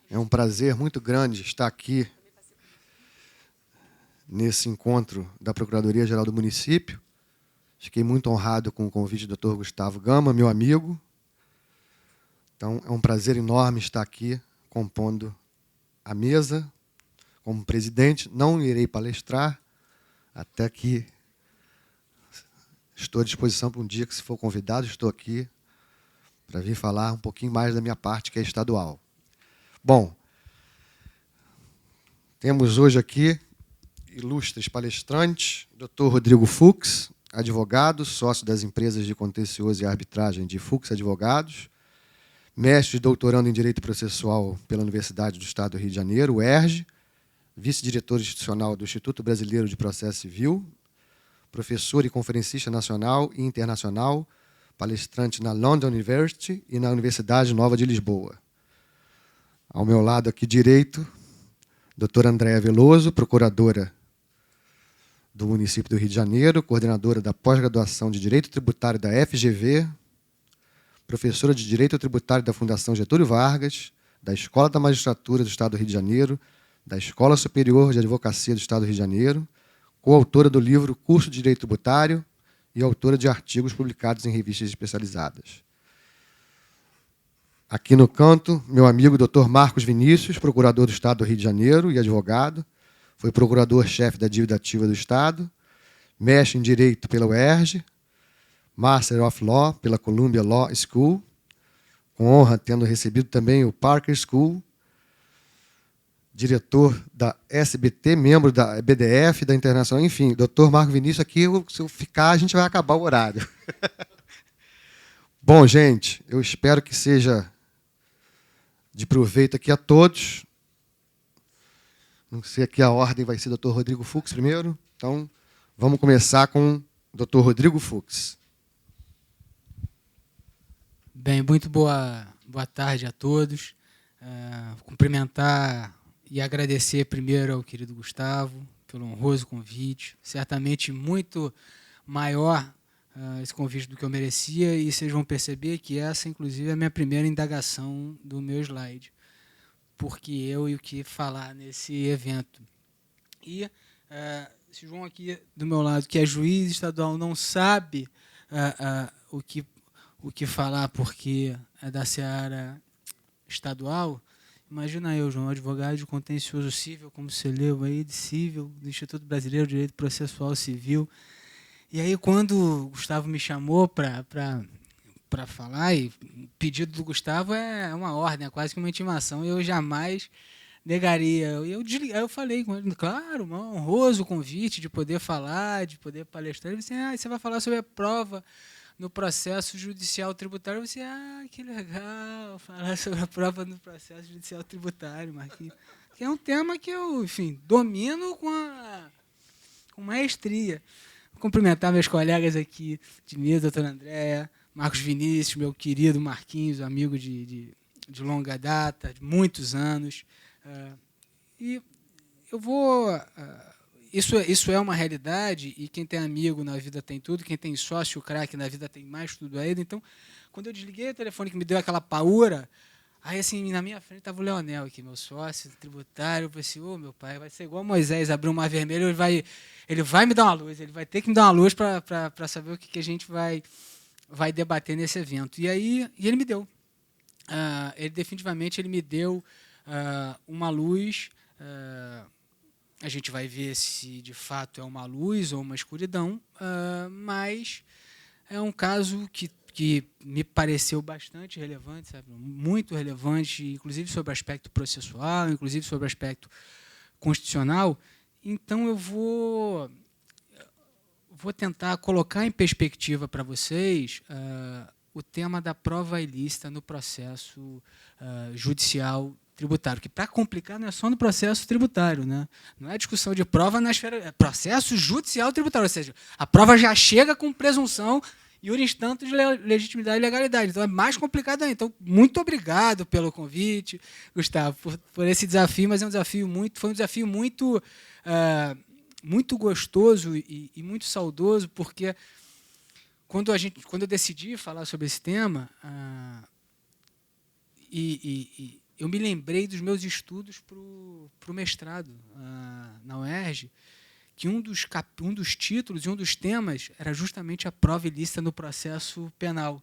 É um prazer muito grande estar aqui nesse encontro da Procuradoria-Geral do Município. Fiquei muito honrado com o convite do Dr. Gustavo Gama, meu amigo. Então, é um prazer enorme estar aqui compondo a mesa como presidente. Não irei palestrar, até que estou à disposição para um dia que, se for convidado, estou aqui para vir falar um pouquinho mais da minha parte, que é estadual. Bom, temos hoje aqui ilustres palestrantes, Dr. Rodrigo Fux, advogado, sócio das empresas de contencioso e arbitragem de Fux Advogados, mestre e doutorando em Direito Processual pela Universidade do Estado do Rio de Janeiro, UERJ, vice-diretor institucional do Instituto Brasileiro de Processo Civil, professor e conferencista nacional e internacional, palestrante na London University e na Universidade Nova de Lisboa. Ao meu lado aqui direito, doutora Andréa Veloso, procuradora do município do Rio de Janeiro, coordenadora da pós-graduação de Direito Tributário da FGV, professora de Direito Tributário da Fundação Getúlio Vargas, da Escola da Magistratura do Estado do Rio de Janeiro, da Escola Superior de Advocacia do Estado do Rio de Janeiro, coautora do livro Curso de Direito Tributário e autora de artigos publicados em revistas especializadas. Aqui no canto, meu amigo Dr. Marcos Vinícius, procurador do Estado do Rio de Janeiro e advogado, foi procurador-chefe da dívida ativa do Estado, mestre em Direito pela UERJ, Master of Law pela Columbia Law School, com honra tendo recebido também o Parker School, diretor da SBT, membro da BDF, da Internacional, enfim, doutor Marcos Vinícius, aqui, se eu ficar, a gente vai acabar o horário. Bom, gente, eu espero que seja de proveito aqui a todos. Não sei aqui a ordem, vai ser doutor Rodrigo Fux primeiro, então vamos começar com o doutor Rodrigo Fux. Bem, muito boa tarde a todos. Cumprimentar e agradecer primeiro ao querido Gustavo pelo honroso convite. Certamente muito maior esse convite do que eu merecia, e vocês vão perceber que essa, inclusive, é a minha primeira indagação do meu slide, porque eu e o que falar nesse evento. E esse João aqui do meu lado, que é juiz estadual, não sabe o que falar porque é da seara estadual. Imagina eu, João, advogado de contencioso civil, como você leu aí, de civil, do Instituto Brasileiro de Direito Processual Civil. E aí, quando o Gustavo me chamou para falar, e o pedido do Gustavo é uma ordem, é quase que uma intimação, eu jamais negaria. Aí eu falei com ele, claro, um honroso convite de poder falar, de poder palestrar. Ele disse, você vai falar sobre a prova no processo judicial tributário. Eu disse, que legal, falar sobre a prova no processo judicial tributário, Marquinhos. Que é um tema que eu, enfim, domino com maestria. Vou cumprimentar meus colegas aqui de mesa, doutora Andréa, Marcos Vinícius, meu querido Marquinhos, amigo de longa data, de muitos anos. E eu vou... Isso é uma realidade, e quem tem amigo na vida tem tudo, quem tem sócio craque na vida tem mais tudo ainda. Então, quando eu desliguei o telefone, que me deu aquela paura, aí, assim, na minha frente estava o Leonel aqui, meu sócio tributário. Eu falei assim, meu pai, vai ser igual Moisés, abriu o mar vermelho, ele vai me dar uma luz, ele vai ter que me dar uma luz para saber o que a gente vai debater nesse evento. E ele me deu. Ele definitivamente me deu uma luz. A gente vai ver se de fato é uma luz ou uma escuridão, mas é um caso que me pareceu bastante relevante, sabe? Muito relevante, inclusive sobre o aspecto processual, inclusive sobre o aspecto constitucional. Então, eu vou tentar colocar em perspectiva para vocês o tema da prova ilícita no processo judicial tributário, que, para complicar, não é só no processo tributário, né? Não é discussão de prova na esfera... É processo judicial tributário, ou seja, a prova já chega com presunção iuris tanto de legitimidade e legalidade. Então, é mais complicado ainda. Então, muito obrigado pelo convite, Gustavo, por esse desafio, mas foi um desafio muito gostoso e muito saudoso, porque quando eu decidi falar sobre esse tema, eu me lembrei dos meus estudos para o mestrado na UERJ, que um dos títulos e um dos temas era justamente a prova ilícita no processo penal.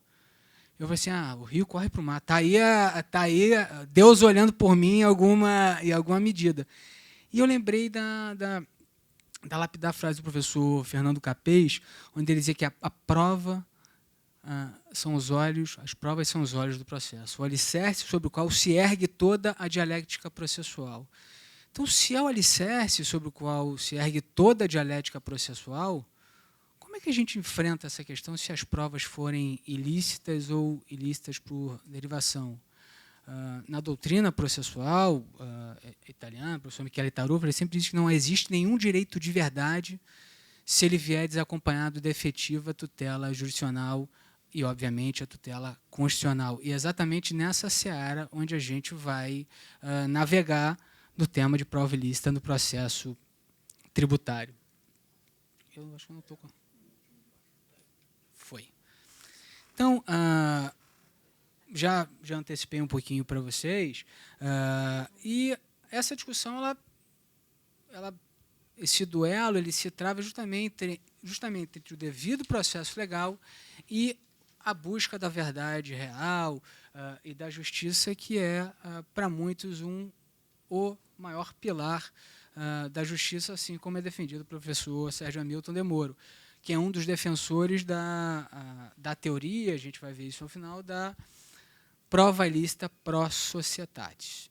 Eu falei assim, o rio corre para o mar. Tá aí Deus olhando por mim em alguma medida. E eu lembrei da lapidar frase do professor Fernando Capês, onde ele dizia que a prova são os olhos, as provas são os olhos do processo, o alicerce sobre o qual se ergue toda a dialética processual. Então, se é o alicerce sobre o qual se ergue toda a dialética processual, como é que a gente enfrenta essa questão se as provas forem ilícitas ou ilícitas por derivação? Na doutrina processual italiana, o professor Michele Taruffi, ele sempre diz que não existe nenhum direito de verdade se ele vier desacompanhado da efetiva tutela jurisdicional e, obviamente, a tutela constitucional. E é exatamente nessa seara onde a gente vai navegar no tema de prova ilícita no processo tributário. Eu acho que não estou com... Foi. Então, já antecipei um pouquinho para vocês, e essa discussão, esse duelo, ele se trava justamente entre o devido processo legal e a busca da verdade real e da justiça, que é, para muitos, o maior pilar da justiça, assim como é defendido pelo professor Sérgio Hamilton de Moro, que é um dos defensores da teoria, a gente vai ver isso no final, da prova ilícita pro societatis.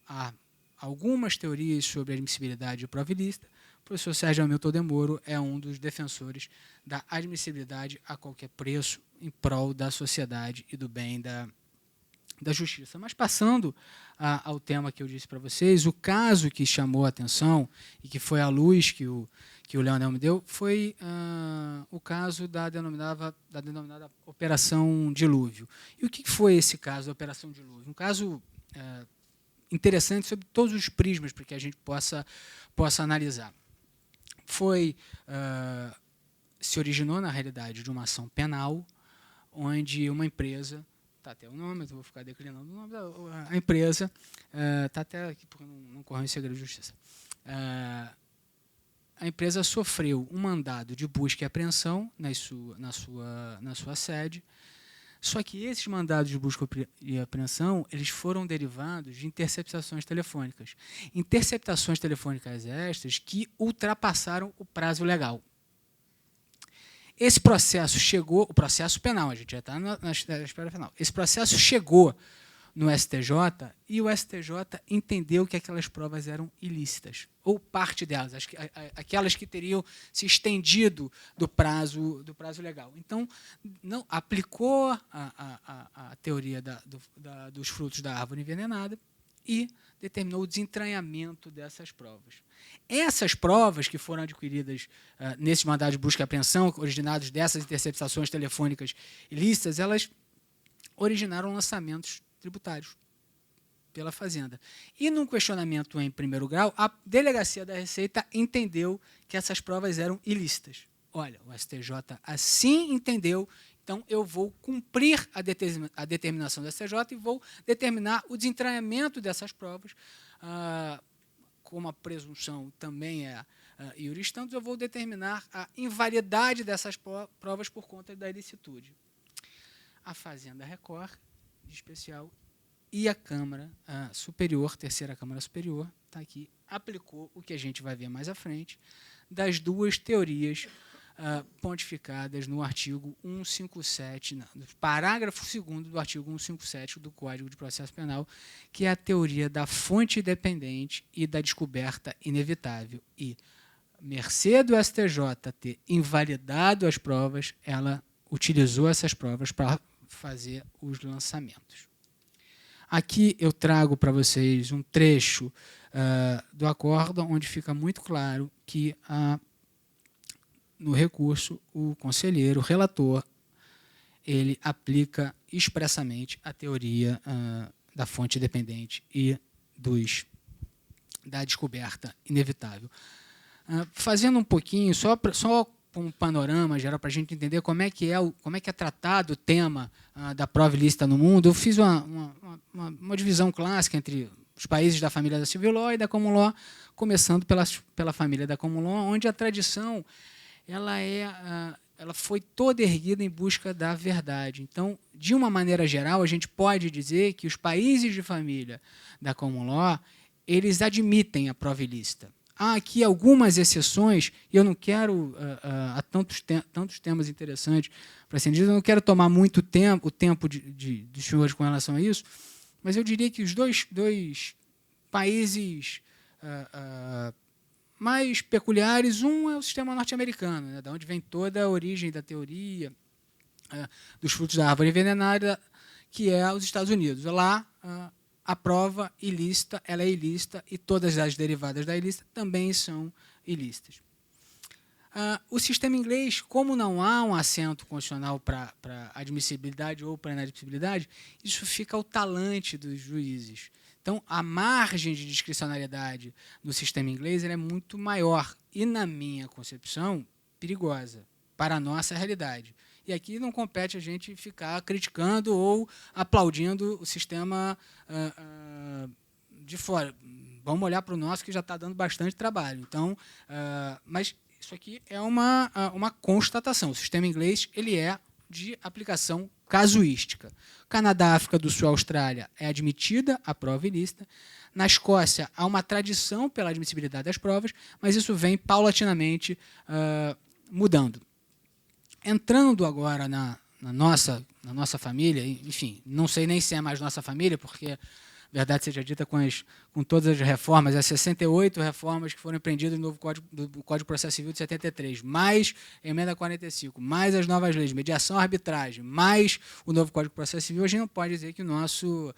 Há algumas teorias sobre a admissibilidade de prova ilícita. O professor Sérgio Hamilton de Moro é um dos defensores da admissibilidade a qualquer preço em prol da sociedade e do bem da justiça. Mas, passando ao tema que eu disse para vocês, o caso que chamou a atenção e que foi a luz que o Leonel me deu foi o caso da denominada Operação Dilúvio. E o que foi esse caso da Operação Dilúvio? Um caso interessante sobre todos os prismas para que a gente possa analisar. Se originou, na realidade, de uma ação penal, onde uma empresa, está até o nome, eu vou ficar declinando o nome da empresa, está até aqui porque não corre em segredo de justiça. A empresa sofreu um mandado de busca e apreensão na sua sede, só que esses mandados de busca e apreensão, eles foram derivados de interceptações telefônicas. Interceptações telefônicas estas que ultrapassaram o prazo legal. Esse processo chegou, o processo penal, a gente já está na espera final. Esse processo chegou no STJ e o STJ entendeu que aquelas provas eram ilícitas, ou parte delas, aquelas que teriam se estendido do prazo legal. Então, não aplicou a teoria dos frutos da árvore envenenada e determinou o desentranhamento dessas provas. Essas provas que foram adquiridas nesses mandados de busca e apreensão, originados dessas interceptações telefônicas ilícitas, elas originaram lançamentos tributários pela Fazenda. E, num questionamento em primeiro grau, a Delegacia da Receita entendeu que essas provas eram ilícitas. Olha, o STJ assim entendeu, então eu vou cumprir a determinação do STJ e vou determinar o desentranhamento dessas provas, como a presunção também é iuris tantus, eu vou determinar a invalidade dessas provas por conta da ilicitude. A Fazenda recorre, de especial, e a Câmara Superior, terceira Câmara Superior, está aqui, aplicou o que a gente vai ver mais à frente, das duas teorias pontificadas no artigo 157, no parágrafo 2º do artigo 157 do Código de Processo Penal, que é a teoria da fonte dependente e da descoberta inevitável. E, mercê do STJ ter invalidado as provas, ela utilizou essas provas para fazer os lançamentos. Aqui eu trago para vocês um trecho do acórdão, onde fica muito claro que, no recurso, o conselheiro, o relator, ele aplica expressamente a teoria da fonte dependente e da descoberta inevitável. Fazendo um pouquinho, só um panorama geral para a gente entender como é que é tratado o tema da prova ilícita no mundo, eu fiz uma uma divisão clássica entre os países da família da Civil Law e da Common Law, começando pela família da Common Law, onde a tradição ela foi toda erguida em busca da verdade. Então, de uma maneira geral, a gente pode dizer que os países de família da Common Law, eles admitem a prova ilícita. Há aqui algumas exceções, e eu não quero, há tantos temas interessantes para ser dito, eu não quero tomar muito tempo, o tempo dos senhores com relação a isso, mas eu diria que os dois países mais peculiares, um é o sistema norte-americano, né, da onde vem toda a origem da teoria dos frutos da árvore envenenada, que é os Estados Unidos. Lá, a prova ilícita, ela é ilícita, e todas as derivadas da ilícita também são ilícitas. O sistema inglês, como não há um assento constitucional para admissibilidade ou para inadmissibilidade, isso fica ao talante dos juízes. Então, a margem de discricionariedade no sistema inglês é muito maior e, na minha concepção, perigosa para a nossa realidade. E aqui não compete a gente ficar criticando ou aplaudindo o sistema de fora. Vamos olhar para o nosso, que já está dando bastante trabalho. Então, mas isso aqui é uma constatação. O sistema inglês ele é de aplicação casuística. Canadá, África do Sul, Austrália é admitida a prova ilícita. Na Escócia, há uma tradição pela admissibilidade das provas, mas isso vem paulatinamente mudando. Entrando agora na nossa família, enfim, não sei nem se é mais nossa família, porque, verdade seja dita, com todas as reformas, as 68 reformas que foram empreendidas no novo do Código de Processo Civil de 73, mais emenda 45, mais as novas leis, mediação, arbitragem, mais o novo Código de Processo Civil, a gente não pode dizer que o nosso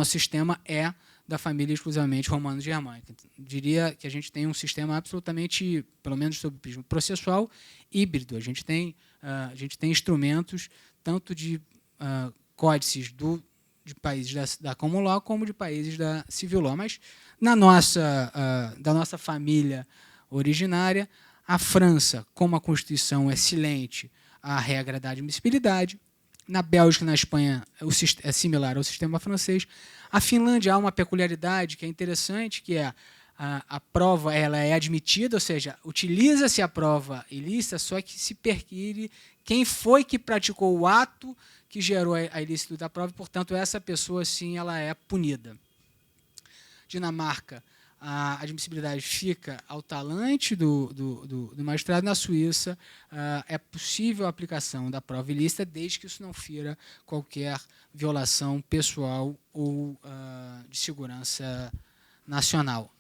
sistema é da família exclusivamente romano-germânica. Diria que a gente tem um sistema absolutamente, pelo menos sob o prisma processual, híbrido. A gente tem instrumentos tanto de códices de países da Common Law como de países da Civil Law. Mas da nossa família originária, a França, como a Constituição é silente à regra da admissibilidade. Na Bélgica e na Espanha é similar ao sistema francês. A Finlândia há uma peculiaridade que é interessante, que é a prova ela é admitida, ou seja, utiliza-se a prova ilícita, só que se perquire quem foi que praticou o ato que gerou a ilícito da prova, e, portanto, essa pessoa, sim, ela é punida. Dinamarca, a admissibilidade fica ao talante do magistrado. Na Suíça, é possível a aplicação da prova ilícita, desde que isso não fira qualquer violação pessoal ou de segurança nacional.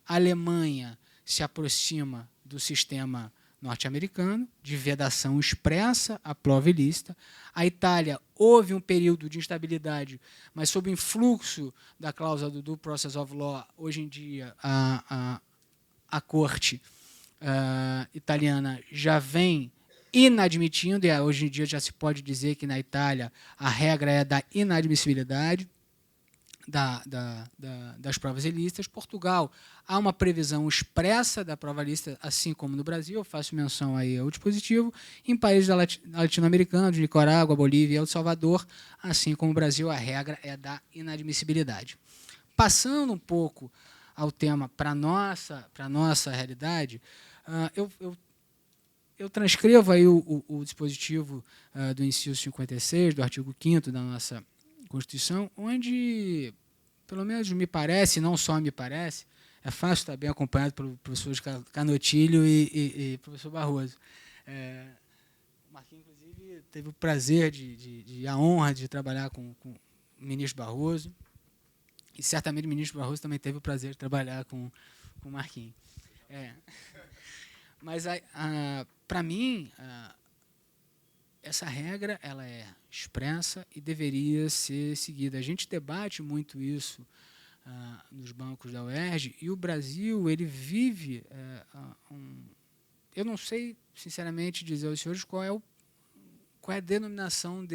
A Alemanha se aproxima do sistema norte-americano, de vedação expressa à prova ilícita. A Itália, houve um período de instabilidade, mas sob o influxo da cláusula do Due Process of Law, hoje em dia a corte italiana já vem inadmitindo, e hoje em dia já se pode dizer que na Itália a regra é da inadmissibilidade das provas ilícitas. Portugal, há uma previsão expressa da prova ilícita, assim como no Brasil, eu faço menção aí ao dispositivo. Em países latino-americanos, Nicarágua, Bolívia e El Salvador, assim como o Brasil, a regra é da inadmissibilidade. Passando um pouco ao tema para a nossa realidade, eu transcrevo aí o dispositivo do inciso 56, do artigo 5º da nossa Constituição, onde, pelo menos me parece, não só me parece, é fácil estar bem acompanhado pelo professor Canotilho e professor Barroso. O Marquinhos, inclusive, teve o prazer a honra de trabalhar com o ministro Barroso, e certamente o ministro Barroso também teve o prazer de trabalhar com o Marquinhos. Mas, para mim, essa regra ela é expressa e deveria ser seguida. A gente debate muito isso nos bancos da UERJ, e o Brasil ele vive eu não sei, sinceramente, dizer aos senhores qual é a denominação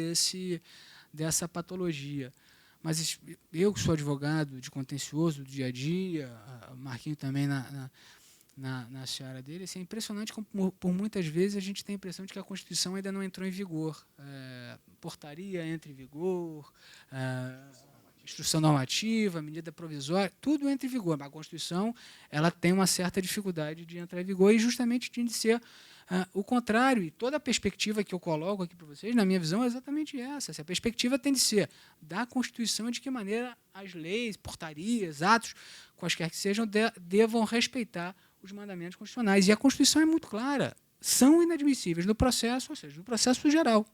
dessa patologia. Mas eu, que sou advogado de contencioso do dia a dia, o Marquinhos também na seara dele, assim, é impressionante como, por muitas vezes, a gente tem a impressão de que a Constituição ainda não entrou em vigor. Portaria entra em vigor, instrução normativa, medida provisória, tudo entra em vigor. Mas a Constituição ela tem uma certa dificuldade de entrar em vigor e justamente tem de ser o contrário. E toda a perspectiva que eu coloco aqui para vocês, na minha visão, é exatamente essa. Essa perspectiva tem de ser da Constituição de que maneira as leis, portarias, atos, quaisquer que sejam, devam respeitar os mandamentos constitucionais. E a Constituição é muito clara. São inadmissíveis no processo, ou seja, no processo geral,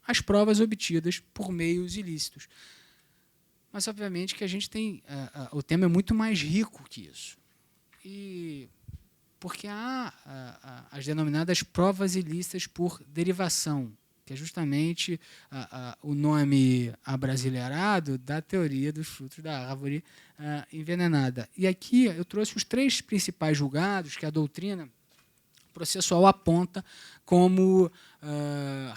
as provas obtidas por meios ilícitos. Mas, obviamente, que a gente tem... o tema é muito mais rico que isso. Porque há as denominadas provas ilícitas por derivação, que é justamente o nome abrasileirado da teoria dos frutos da árvore envenenada. E aqui eu trouxe os 3 principais julgados que a doutrina processual aponta como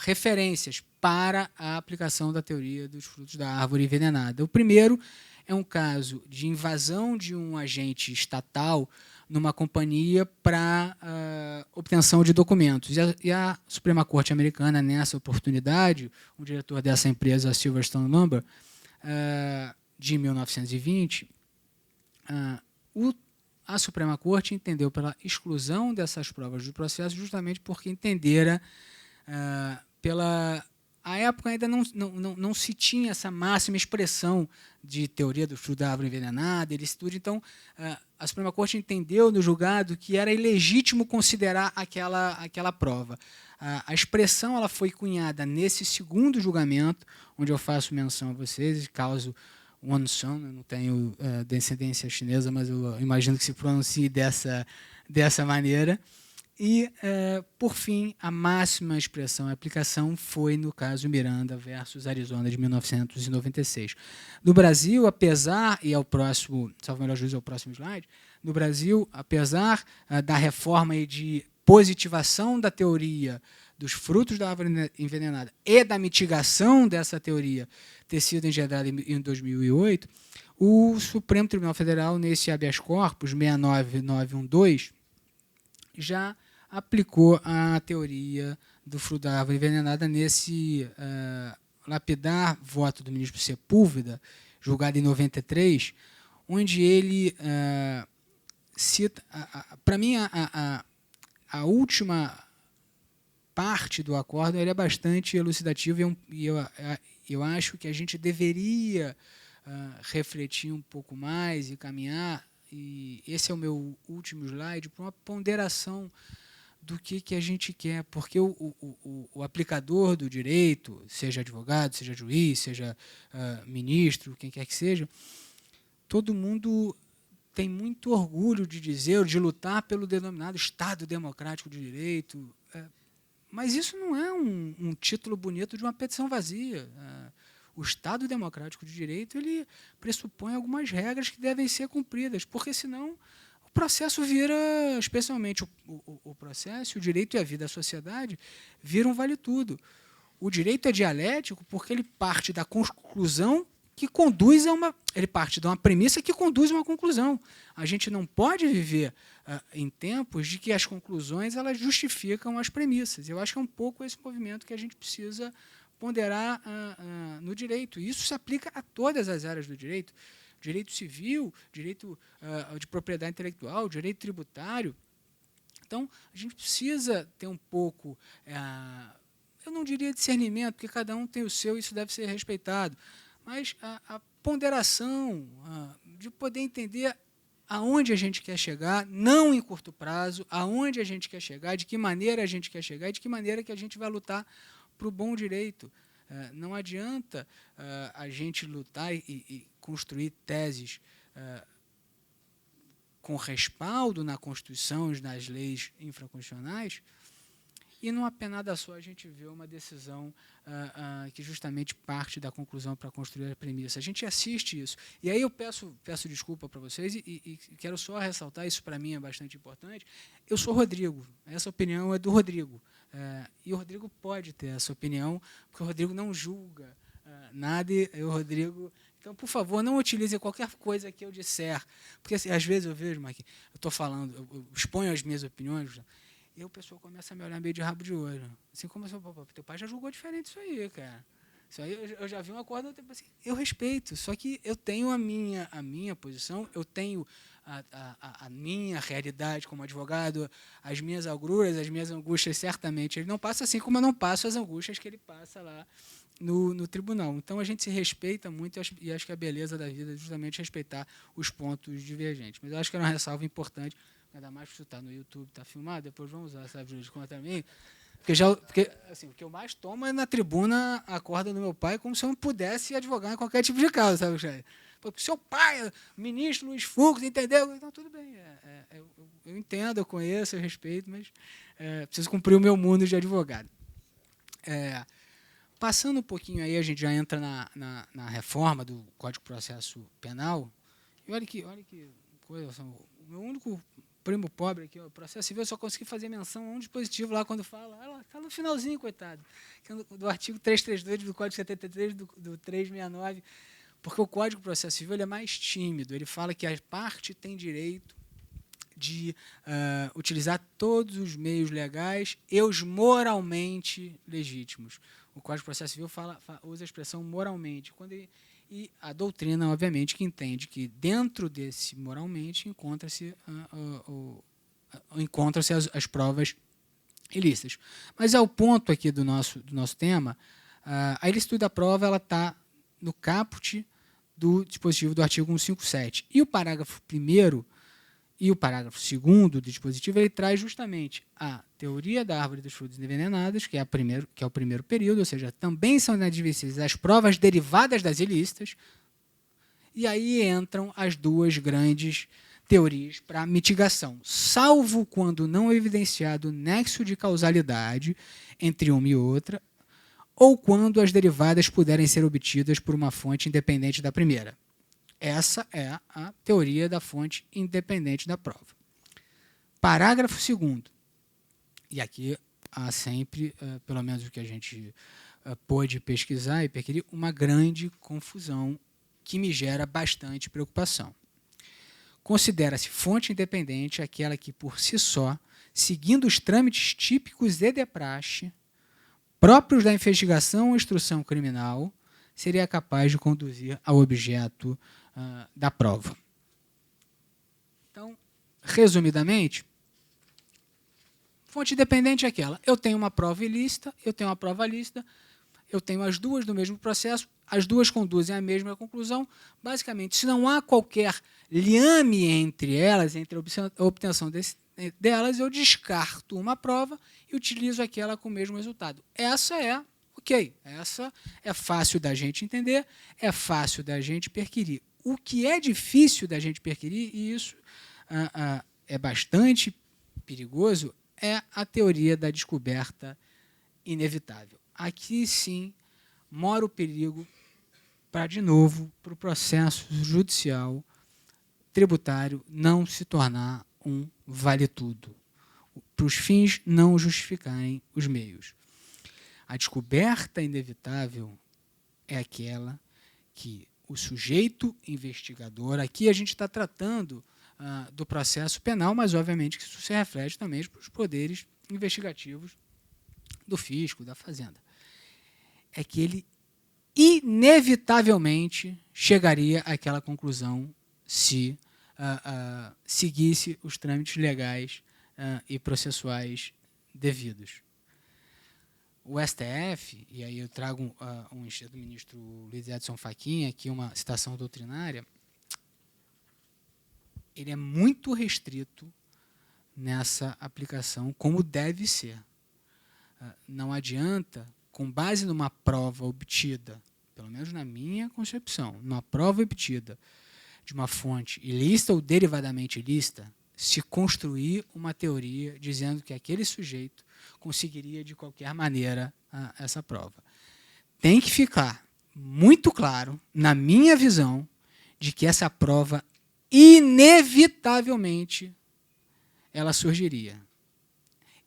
referências para a aplicação da teoria dos frutos da árvore envenenada. O primeiro é um caso de invasão de um agente estatal numa companhia para obtenção de documentos. E a Suprema Corte Americana, nessa oportunidade, o diretor dessa empresa, a Silverstone Lumber, de 1920, a Suprema Corte entendeu pela exclusão dessas provas do processo justamente porque entendera a época ainda não se tinha essa máxima expressão de teoria do fruto da árvore envenenada, ilicitude. Então, a Suprema Corte entendeu no julgado que era ilegítimo considerar aquela prova. A expressão ela foi cunhada nesse segundo julgamento, onde eu faço menção a vocês, caso Wonsun, eu não tenho descendência chinesa, mas eu imagino que se pronuncie dessa maneira. E, por fim, a máxima expressão e aplicação foi no caso Miranda versus Arizona, de 1996. No Brasil, apesar, e é o próximo, salvo melhor juízo, é o próximo slide, no Brasil, apesar da reforma e de positivação da teoria dos frutos da árvore envenenada e da mitigação dessa teoria ter sido engendrada em 2008, o Supremo Tribunal Federal, nesse habeas corpus 69912, já aplicou a teoria do fruto da árvore envenenada nesse lapidar voto do ministro Sepúlveda, julgado em 93, onde ele cita, para mim, a última parte do acordo ele é bastante elucidativo e eu acho que a gente deveria refletir um pouco mais e caminhar, e esse é o meu último slide, para uma ponderação do que a gente quer, porque o aplicador do direito, seja advogado, seja juiz, seja ministro, quem quer que seja, todo mundo tem muito orgulho de dizer, de lutar pelo denominado Estado Democrático de Direito, mas isso não é um título bonito de uma petição vazia. O Estado Democrático de Direito ele pressupõe algumas regras que devem ser cumpridas, porque senão o processo vira, especialmente o processo, o direito e a vida da sociedade, viram vale-tudo. O direito é dialético porque ele parte da conclusão que conduz a uma... Ele parte de uma premissa que conduz a uma conclusão. A gente não pode viver em tempos de que as conclusões elas justificam as premissas. Eu acho que é um pouco esse movimento que a gente precisa ponderar no direito. E isso se aplica a todas as áreas do direito. Direito civil, direito de propriedade intelectual, direito tributário. Então, a gente precisa ter um pouco, eu não diria discernimento, porque cada um tem o seu e isso deve ser respeitado, mas a ponderação de poder entender aonde a gente quer chegar, não em curto prazo, aonde a gente quer chegar, de que maneira a gente quer chegar e de que maneira que a gente vai lutar para o bom direito. Não adianta a gente lutar e construir teses com respaldo na Constituição e nas leis infraconstitucionais, e numa penada só a gente vê uma decisão que justamente parte da conclusão para construir a premissa. A gente assiste isso. E aí eu peço desculpa para vocês e quero só ressaltar, isso para mim é bastante importante. Eu sou Rodrigo, essa opinião é do Rodrigo. E o Rodrigo pode ter essa opinião, porque o Rodrigo não julga nada, e o Rodrigo... Então, por favor, não utilize qualquer coisa que eu disser, porque assim, às vezes eu vejo, Mike, eu estou falando, eu exponho as minhas opiniões, e o pessoal começa a me olhar meio de rabo de olho. Assim como, teu pai já julgou diferente isso aí, cara. Isso aí eu já vi um acordo, assim, eu respeito, só que eu tenho a minha posição, eu tenho a minha realidade como advogado, as minhas agruras, as minhas angústias, certamente ele não passa, assim como eu não passo as angústias que ele passa lá no tribunal. Então, a gente se respeita muito e acho que a beleza da vida é justamente respeitar os pontos divergentes. Mas eu acho que era uma ressalva importante, ainda mais que isso está no YouTube, está filmado, depois vamos usar essa ajuda de conta mim. Porque assim, o que eu mais tomo é na tribuna a corda do meu pai, como se eu não pudesse advogar em qualquer tipo de causa, sabe, Xavier? Porque seu pai, ministro Luiz Fux, entendeu? Então, tudo bem. Eu entendo, eu conheço, eu respeito, mas preciso cumprir o meu mundo de advogado. Passando um pouquinho aí, a gente já entra na reforma do Código de Processo Penal. E olha que coisa, o meu único primo pobre aqui, o processo civil, eu só consegui fazer menção a um dispositivo lá quando fala. Ela está no finalzinho, coitado, do artigo 332 do Código 73 do 369, porque o Código de Processo Civil ele é mais tímido. Ele fala que a parte tem direito de utilizar todos os meios legais e os moralmente legítimos. O Código de Processo Civil usa a expressão moralmente, e a doutrina, obviamente, que entende que dentro desse moralmente encontram-se as provas ilícitas. Mas ao ponto aqui do nosso tema, a ilicitude da prova ela está no caput do dispositivo do artigo 157. E o parágrafo 1º e o parágrafo 2º do dispositivo ele traz justamente a teoria da árvore dos frutos envenenados, que é o primeiro período, ou seja, também são inadmissíveis as provas derivadas das ilícitas, e aí entram as duas grandes teorias para mitigação, salvo quando não evidenciado nexo de causalidade entre uma e outra, ou quando as derivadas puderem ser obtidas por uma fonte independente da primeira. Essa é a teoria da fonte independente da prova. Parágrafo 2º. E aqui há sempre, pelo menos o que a gente pôde pesquisar e perquirir, uma grande confusão que me gera bastante preocupação. Considera-se fonte independente aquela que, por si só, seguindo os trâmites típicos e de praxe, próprios da investigação ou instrução criminal, seria capaz de conduzir ao objeto da prova. Então, resumidamente, fonte independente é aquela. Eu tenho uma prova ilícita, eu tenho uma prova lícita, eu tenho as duas do mesmo processo, as duas conduzem à mesma conclusão. Basicamente, se não há qualquer liame entre elas, entre a obtenção delas, eu descarto uma prova e utilizo aquela com o mesmo resultado. Essa é fácil da gente entender, é fácil da gente perquirir. O que é difícil da gente perquirir, e isso é bastante perigoso, é a teoria da descoberta inevitável. Aqui, sim, mora o perigo para, de novo, para o processo judicial tributário não se tornar um vale-tudo, para os fins não justificarem os meios. A descoberta inevitável é aquela que o sujeito investigador, aqui a gente está tratando do processo penal, mas obviamente que isso se reflete também para os poderes investigativos do fisco, da fazenda, é que ele inevitavelmente chegaria àquela conclusão se seguisse os trâmites legais e processuais devidos. O STF, e aí eu trago um enxerto do ministro Luiz Edson Fachin, aqui uma citação doutrinária, ele é muito restrito nessa aplicação, como deve ser. Não adianta, com base numa prova obtida, pelo menos na minha concepção, numa prova obtida de uma fonte ilícita ou derivadamente ilícita, se construir uma teoria dizendo que aquele sujeito conseguiria, de qualquer maneira, essa prova. Tem que ficar muito claro, na minha visão, de que essa prova, inevitavelmente, ela surgiria.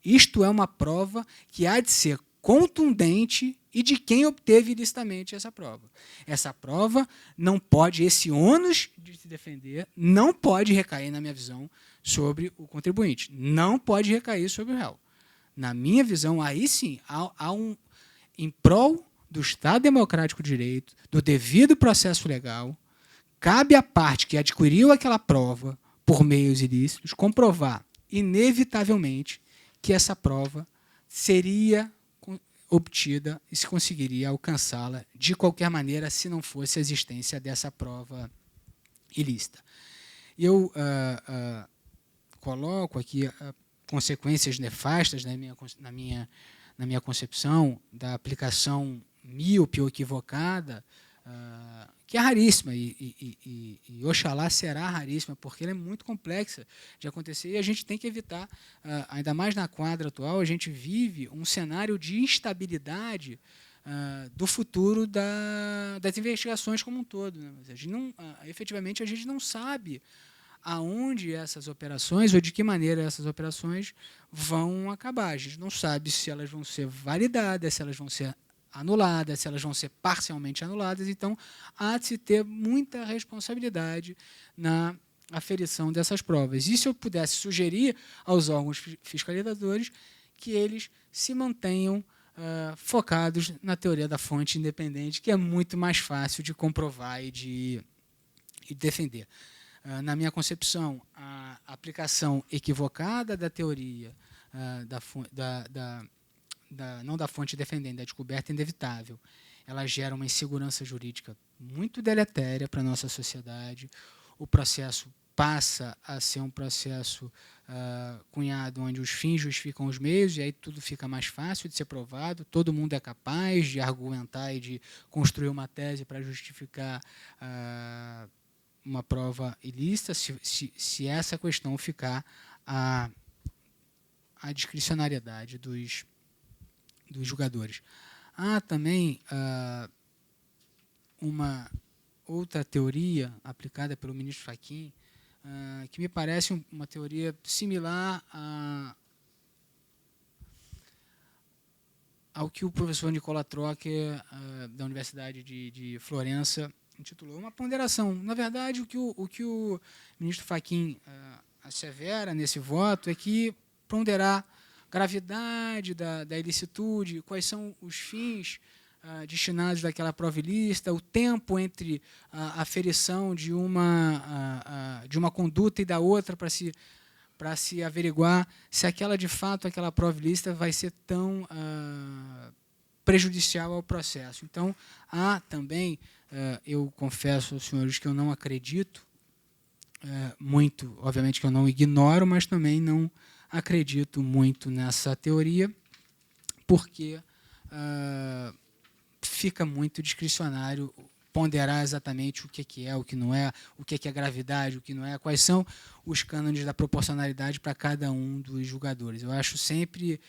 Isto é uma prova que há de ser contundente e de quem obteve ilicitamente essa prova. Essa prova não pode, esse ônus de se defender, não pode recair, na minha visão, sobre o contribuinte. Não pode recair sobre o réu. Na minha visão, aí sim, há em prol do Estado Democrático de Direito, do devido processo legal, cabe à parte que adquiriu aquela prova por meios ilícitos comprovar, inevitavelmente, que essa prova seria obtida e se conseguiria alcançá-la de qualquer maneira se não fosse a existência dessa prova ilícita. Eu coloco aqui consequências nefastas na minha concepção da aplicação míope ou equivocada, que é raríssima e oxalá será raríssima, porque ela é muito complexa de acontecer e a gente tem que evitar, ainda mais na quadra atual, a gente vive um cenário de instabilidade do futuro das investigações como um todo. Né? Efetivamente, a gente não sabe aonde essas operações ou de que maneira essas operações vão acabar. A gente não sabe se elas vão ser validadas, se elas vão ser anuladas, se elas vão ser parcialmente anuladas. Então, há de se ter muita responsabilidade na aferição dessas provas. E se eu pudesse sugerir aos órgãos fiscalizadores que eles se mantenham focados na teoria da fonte independente, que é muito mais fácil de comprovar e de defender. Na minha concepção, a aplicação equivocada da teoria não da fonte defendendo, da descoberta inevitável, ela gera uma insegurança jurídica muito deletéria para a nossa sociedade. O processo passa a ser um processo cunhado onde os fins justificam os meios, e aí tudo fica mais fácil de ser provado, todo mundo é capaz de argumentar e de construir uma tese para justificar uma prova ilícita, se essa questão ficar à discricionariedade dos julgadores. Há também uma outra teoria aplicada pelo ministro Fachin, que me parece uma teoria similar ao que o professor Nicola Trocker, da Universidade de Florença, intitulou uma ponderação. Na verdade, o que o ministro Fachin assevera nesse voto é que ponderar gravidade da ilicitude, quais são os fins destinados daquela prova ilícita, o tempo entre a aferição de uma conduta e da outra para se averiguar se aquela prova ilícita vai ser tão prejudicial ao processo. Então, há também, eu confesso aos senhores que eu não acredito muito, obviamente que eu não ignoro, mas também não acredito muito nessa teoria, porque fica muito discricionário ponderar exatamente o que é, o que não é, o que é gravidade, o que não é, quais são os cânones da proporcionalidade para cada um dos julgadores. Eu acho sempre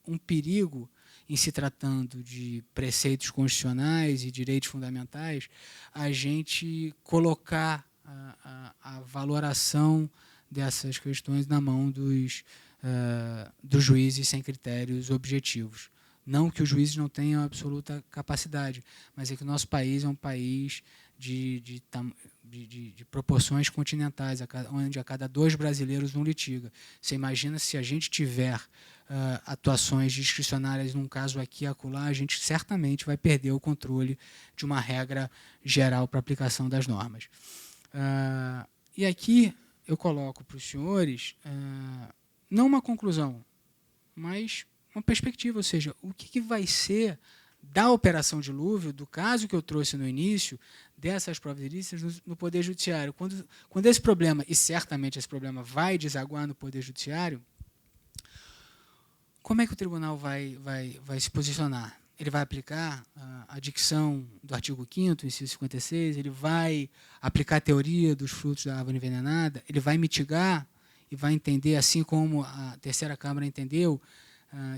um perigo, em se tratando de preceitos constitucionais e direitos fundamentais, a gente colocar a valoração dessas questões na mão dos juízes sem critérios objetivos. Não que os juízes não tenham absoluta capacidade, mas é que o nosso país é um país de proporções continentais, onde a cada 2 brasileiros um litiga. Você imagina se a gente tiver atuações discricionárias num caso aqui e acolá, a gente certamente vai perder o controle de uma regra geral para a aplicação das normas. E aqui eu coloco para os senhores não uma conclusão, mas uma perspectiva, ou seja, o que vai ser da Operação Dilúvio, do caso que eu trouxe no início, dessas provas ilícitas no Poder Judiciário. Quando esse problema, e certamente esse problema vai desaguar no Poder Judiciário, como é que o tribunal vai se posicionar? Ele vai aplicar a dicção do artigo 5º, inciso 56, ele vai aplicar a teoria dos frutos da árvore envenenada, ele vai mitigar e vai entender, assim como a terceira Câmara entendeu,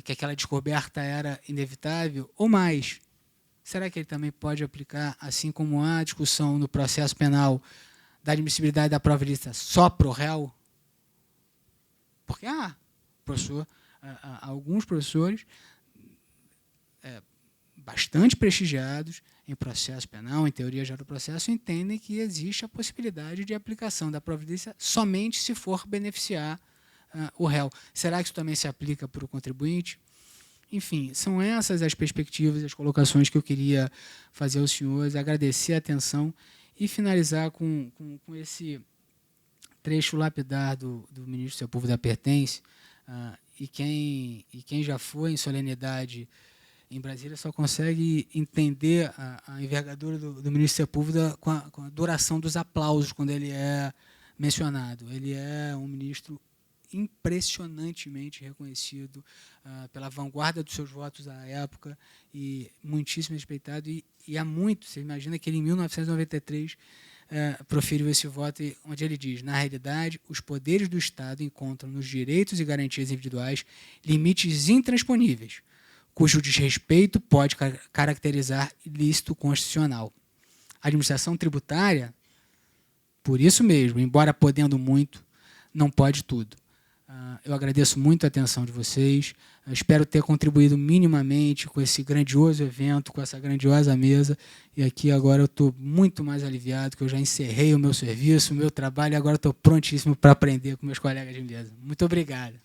que aquela descoberta era inevitável, ou mais. Será que ele também pode aplicar, assim como há discussão no processo penal da admissibilidade da prova ilícita só para o réu? Porque alguns professores bastante prestigiados em processo penal, em teoria geral do processo, entendem que existe a possibilidade de aplicação da prova ilícita somente se for beneficiar o réu. Será que isso também se aplica para o contribuinte? Enfim, são essas as perspectivas, as colocações que eu queria fazer aos senhores, agradecer a atenção e finalizar com esse trecho lapidar do ministro Sepúlveda Pertence, e quem já foi em solenidade em Brasília só consegue entender a envergadura do ministro Sepúlveda com a duração dos aplausos quando ele é mencionado. Ele é um ministro impressionantemente reconhecido pela vanguarda dos seus votos à época e muitíssimo respeitado. E há muito, você imagina que ele, em 1993, proferiu esse voto onde ele diz: na realidade, os poderes do Estado encontram nos direitos e garantias individuais limites intransponíveis, cujo desrespeito pode caracterizar ilícito constitucional. A administração tributária, por isso mesmo, embora podendo muito, não pode tudo. Eu agradeço muito a atenção de vocês, espero ter contribuído minimamente com esse grandioso evento, com essa grandiosa mesa, e aqui agora eu estou muito mais aliviado, que eu já encerrei o meu serviço, o meu trabalho, e agora estou prontíssimo para aprender com meus colegas de mesa. Muito obrigado.